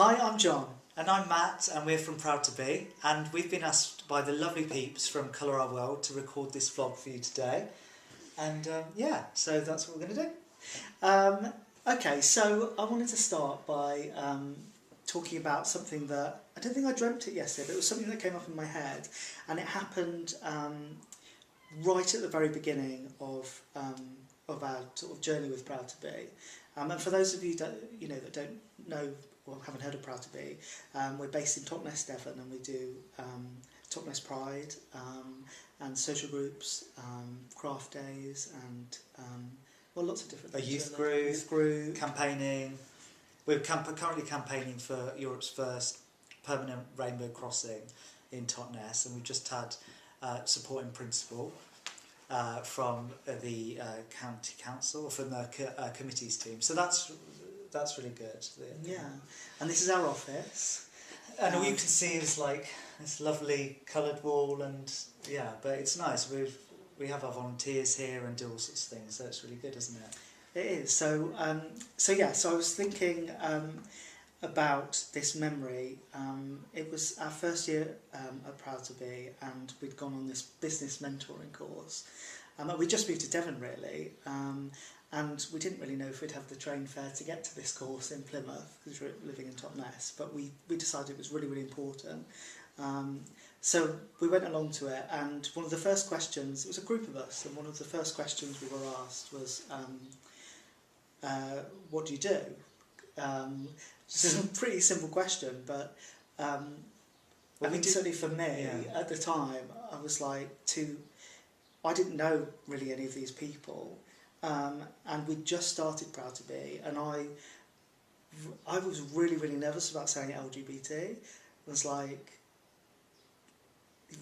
Hi, I'm Jon. And I'm Matt, and we're from Proud2Be, and we've been asked by the lovely peeps from Colour Our World to record this vlog for you today. And yeah, so that's what we're going to do. Okay, so I wanted to start by talking about something that, I don't think I dreamt it yesterday, but it was something that came up in my head, and it happened right at the very beginning of our sort of journey with Proud2Be. And for those of you that don't know or haven't heard of Proud2Be, we're based in Totnes, Devon, and we do Totnes Pride and social groups, craft days, and well, lots of different things. A youth group, campaigning. We're currently campaigning for Europe's first permanent rainbow crossing in Totnes, and we've just had support in principle from the county council, or from the committees team. So that's really good. Yeah, and this is our office. And all you can see is like this lovely coloured wall, and yeah, but it's nice. We have our volunteers here and do all sorts of things, so it's really good, isn't it? It is. So I was thinking about this memory. It was our first year at Proud2Be, and we'd gone on this business mentoring course. We just moved to Devon, really, and we didn't really know if we'd have the train fare to get to this course in Plymouth, because we were living in Totnes, but we decided it was really, really important. So we went along to it, and one of the first questions, it was a group of us, and one of the first questions we were asked was, what do you do? This is a pretty simple question, but I mean, certainly for me, at the time, I was like, I didn't know really any of these people, and we'd just started Proud2Be, and I was really, really nervous about saying LGBT. I was like,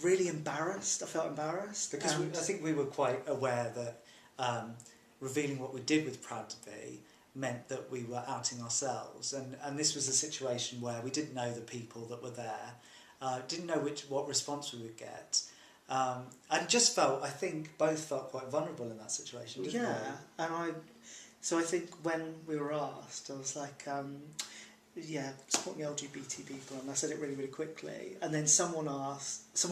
really embarrassed. I felt embarrassed. Because I think we were quite aware that revealing what we did with Proud2Be meant that we were outing ourselves, and this was a situation where we didn't know the people that were there, didn't know what response we would get, and just I think both felt quite vulnerable in that situation, didn't we? Yeah, and so I think when we were asked, I was like, yeah, supporting LGBT people, and I said it really, really quickly, and then someone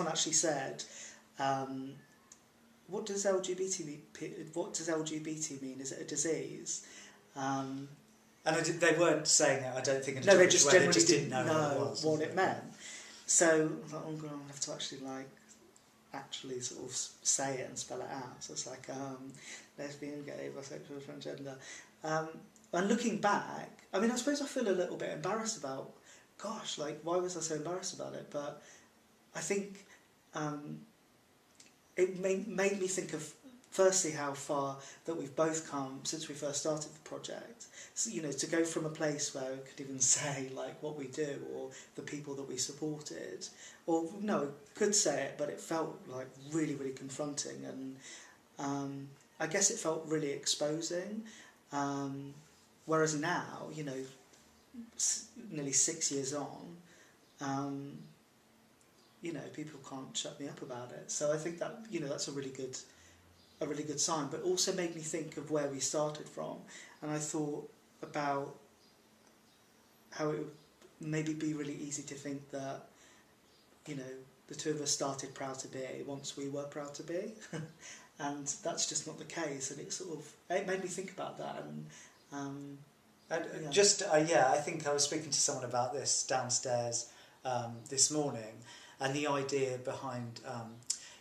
actually said, what does LGBT mean? Is it a disease? And they weren't saying it, I don't think. No, they just generally didn't know what it meant. So I was like, I'm going to have to actually sort of say it and spell it out. So it's like lesbian, gay, bisexual, transgender. And looking back, I mean, I suppose I feel a little bit embarrassed about, gosh, like, why was I so embarrassed about it? But I think it made me think of, firstly, how far that we've both come since we first started the project. So, to go from a place where we could even say like what we do or the people that we supported, or no, could say it, but it felt like really, really confronting, and I guess it felt really exposing. Whereas now, nearly 6 years on, people can't shut me up about it. So I think that that's a really good sign, but also made me think of where we started from, and I thought about how it would maybe be really easy to think that the two of us started Proud2Be once we were Proud2Be, and that's just not the case, and it made me think about that, and I think I was speaking to someone about this downstairs this morning, and the idea behind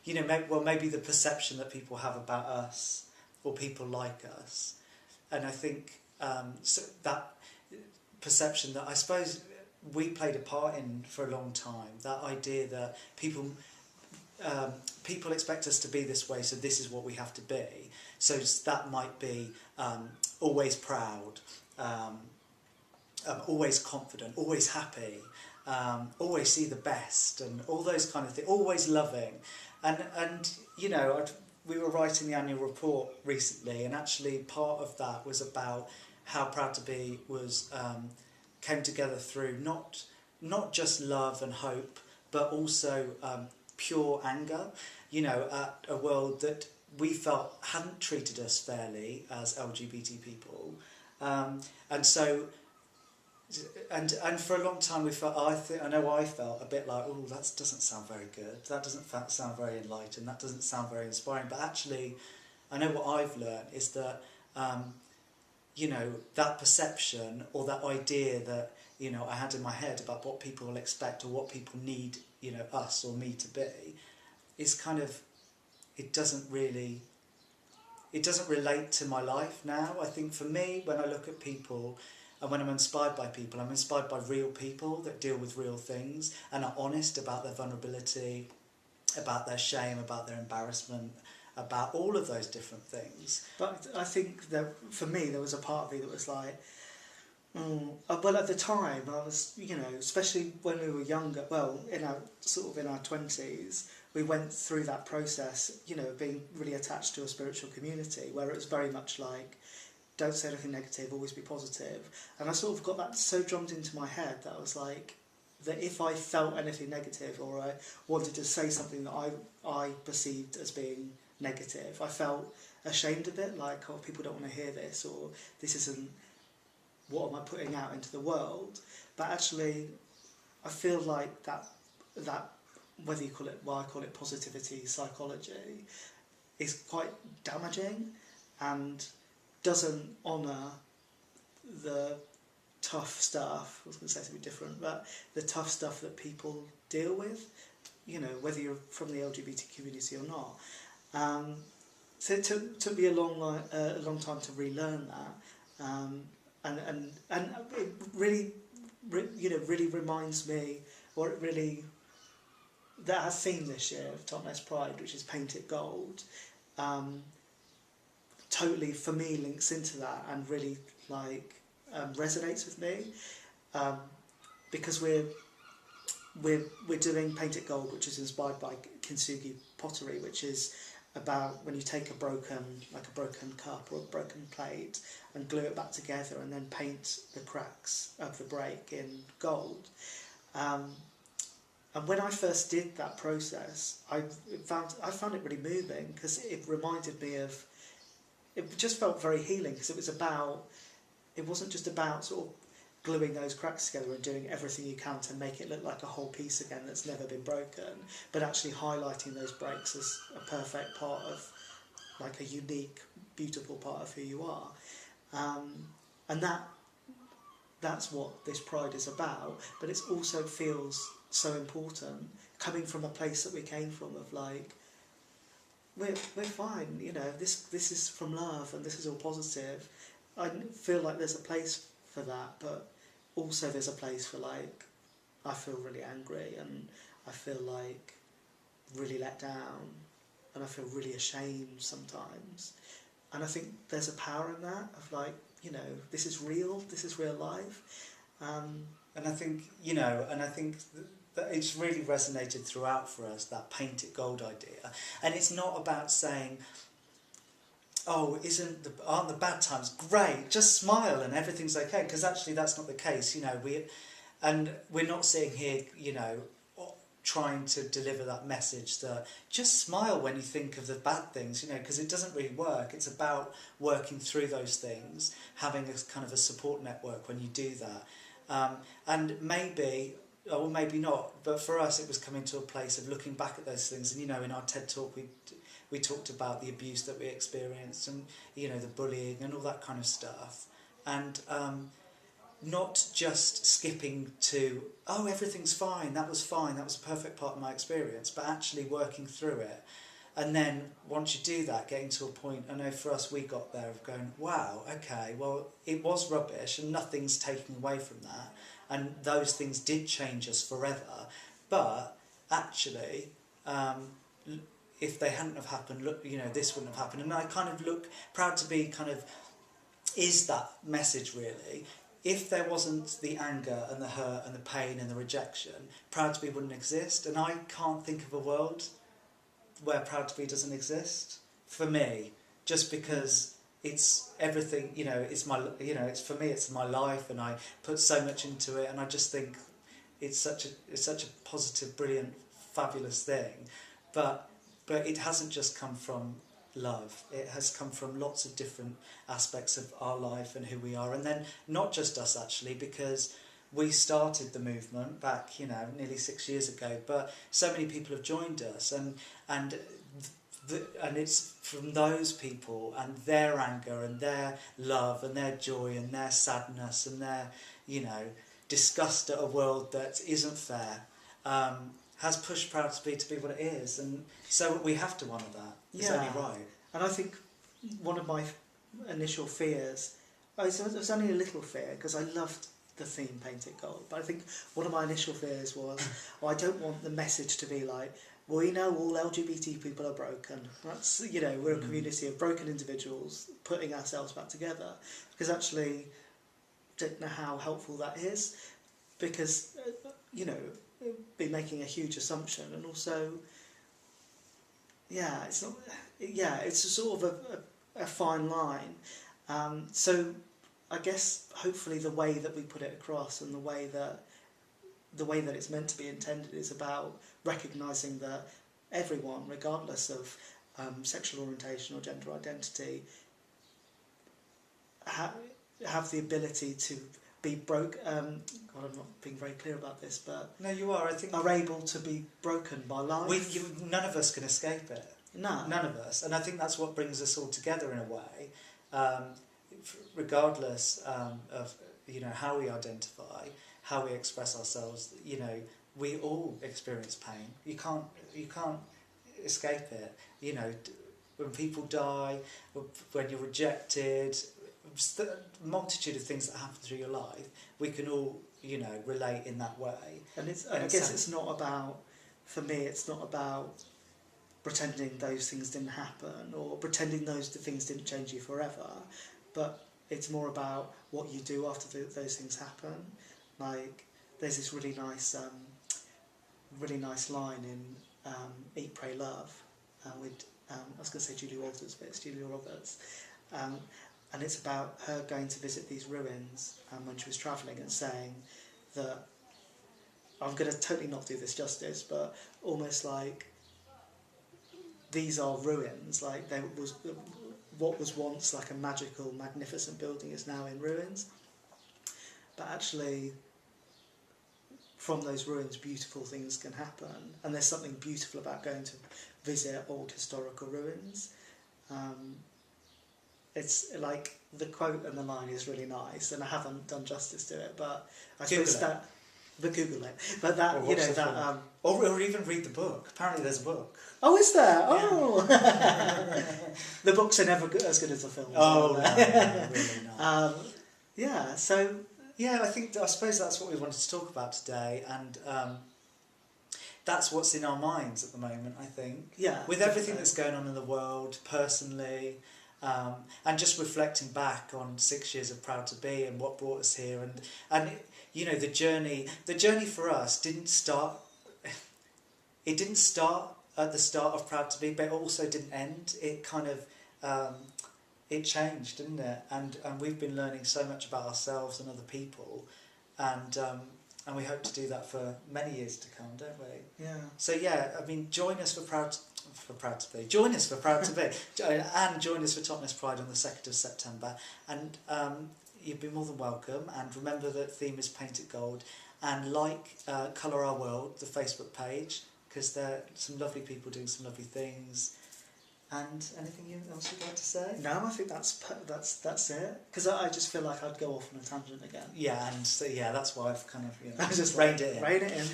maybe the perception that people have about us or people like us, and I think so that perception that I suppose we played a part in for a long time. That idea that people expect us to be this way, so this is what we have to be. So that might be always proud, always confident, always happy, always see the best, and all those kind of things. Always loving. And we were writing the annual report recently, and actually part of that was about how Proud2Be came together through not just love and hope, but also pure anger. At a world that we felt hadn't treated us fairly as LGBT people, and so and for a long time we felt, I know I felt a bit like, oh, that doesn't sound very good, that doesn't sound very enlightened, that doesn't sound very inspiring. But actually, I know what I've learned is that, you know, that perception or that idea that, you know, I had in my head about what people will expect or what people need, you know, us or me to be, is kind of, it doesn't relate to my life now. I think for me, when I look at people and when I'm inspired by people, I'm inspired by real people that deal with real things and are honest about their vulnerability, about their shame, about their embarrassment, about all of those different things. But I think that for me, there was a part of me that was like, well, at the time, I was, you know, especially when we were younger, well, in our 20s, we went through that process, you know, being really attached to a spiritual community where it was very much like, don't say anything negative, always be positive. And I sort of got that so drummed into my head that I was like, that if I felt anything negative or I wanted to say something that I perceived as being negative, I felt ashamed of it, like, oh, people don't want to hear this, or this isn't, what am I putting out into the world? But actually, I feel like that whether you call it, well, I call it positivity psychology, is quite damaging and doesn't honour the tough stuff. I was going to say something different, but the tough stuff that people deal with, you know, whether you're from the LGBT community or not. So it took me a long time to relearn that, and it really, you know, really reminds me, or it really, that our theme this year of Top Nest Pride, which is Paint It Gold, totally for me links into that and really like resonates with me, because we're doing Paint It Gold, which is inspired by kintsugi pottery, which is about when you take a broken cup or a broken plate and glue it back together and then paint the cracks of the break in gold. And when I first did that process, I found it really moving because it reminded me of, it just felt very healing because it wasn't just about sort of gluing those cracks together and doing everything you can to make it look like a whole piece again that's never been broken, but actually highlighting those breaks as a perfect part of, like, a unique, beautiful part of who you are. And that's what this Pride is about, but it also feels so important coming from a place that we came from of like, we're fine, you know, this is from love and this is all positive. I feel like there's a place for that, but also there's a place for like, I feel really angry and I feel like really let down and I feel really ashamed sometimes. And I think there's a power in that of like, you know, this is real life. And I think, you know, that it's really resonated throughout for us, that Paint It Gold idea. And it's not about saying, oh, aren't the bad times great? Just smile and everything's okay, because actually that's not the case. You know, we're not sitting here, you know, trying to deliver that message that just smile when you think of the bad things, you know, because it doesn't really work. It's about working through those things, having a kind of a support network when you do that. And maybe, or maybe not, but for us it was coming to a place of looking back at those things. And, you know, in our TED Talk we talked about the abuse that we experienced and, you know, the bullying and all that kind of stuff. And not just skipping to, oh, everything's fine, that was a perfect part of my experience, but actually working through it. And then once you do that, getting to a point, I know for us we got there of going, wow, okay, well, it was rubbish and nothing's taken away from that. And those things did change us forever. But actually, if they hadn't have happened, look, you know, this wouldn't have happened. And I kind of look, Proud2Be kind of is that message really. If there wasn't the anger and the hurt and the pain and the rejection, Proud2Be wouldn't exist. And I can't think of a world where Proud2Be doesn't exist, for me, just because it's everything, you know, it's my, you know, it's for me, it's my life and I put so much into it and I just think it's such a positive, brilliant, fabulous thing. But it hasn't just come from love. It has come from lots of different aspects of our life and who we are. And then not just us actually, because we started the movement back, you know, nearly 6 years ago, but so many people have joined us, and it's from those people and their anger and their love and their joy and their sadness and their, you know, disgust at a world that isn't fair, has pushed Proud2Be to be what it is, and so we have to honour that. It's only right. And I think one of my initial fears, it was only a little fear because I loved the theme Paint It Gold, but I think one of my initial fears was, I don't want the message to be like, well, you know, all LGBT people are broken. That's, you know, we're a community of broken individuals putting ourselves back together, because actually I don't know how helpful that is, because, you know, it'd be making a huge assumption, and also, it's not, it's a sort of a fine line. So I guess hopefully the way that we put it across and the way that it's meant to be intended is about recognising that everyone, regardless of sexual orientation or gender identity, have the ability to be God, I'm not being very clear about this, but no, you are. I think are able to be broken by life. None of us can escape it. No, none of us, and I think that's what brings us all together in a way. Regardless of, you know, how we identify, how we express ourselves, you know, we all experience pain. You can't escape it. You know, when people die, when you're rejected, a multitude of things that happen through your life, we can all, you know, relate in that way. And I guess it's not about, for me, it's not about pretending those things didn't happen or pretending those things didn't change you forever, but it's more about what you do after those things happen. Like, there's this really nice line in Eat, Pray, Love with I was going to say Julia Walters, but it's Julia Roberts, and it's about her going to visit these ruins when she was travelling, and saying that, I'm going to totally not do this justice, but almost like these are ruins, like what was once like a magical, magnificent building is now in ruins. But actually, from those ruins, beautiful things can happen, and there's something beautiful about going to visit old historical ruins. It's like, the quote and the line is really nice, and I haven't done justice to it, but I suppose that. But Google it. But that, you know, that... or even read the book. Apparently there's a book. Oh, is there? Yeah. Oh! The books are never as good as the films. Oh, no, really not. Yeah, so... Yeah, I suppose that's what we wanted to talk about today, and that's what's in our minds at the moment, I think. Yeah. With everything that's going on in the world, personally, and just reflecting back on 6 years of Proud2Be and what brought us here, and you know, the journey for us didn't start at the start of Proud2Be, but it also didn't end. It kind of it changed, didn't it? And we've been learning so much about ourselves and other people, and we hope to do that for many years to come, don't we? Yeah. So yeah, I mean, join us for Proud2Be. Join us for Proud2Be, and join us for Totnes Pride on the 2nd of September. And you'd be more than welcome. And remember that the theme is Paint It Gold. And like Colour Our World, the Facebook page, because there are some lovely people doing some lovely things. And anything else you'd like to say? No, I think that's it. Because I just feel like I'd go off on a tangent again. Yeah, and so, yeah, that's why I've kind of, you know, I just reined it in. Rein it in.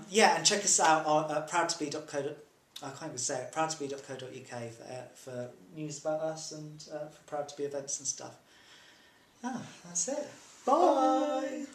Yeah, and check us out on proud2be.co. I can't even say it. Proud2be.co.uk for news about us and for Proud2Be events and stuff. Ah, that's it. Bye.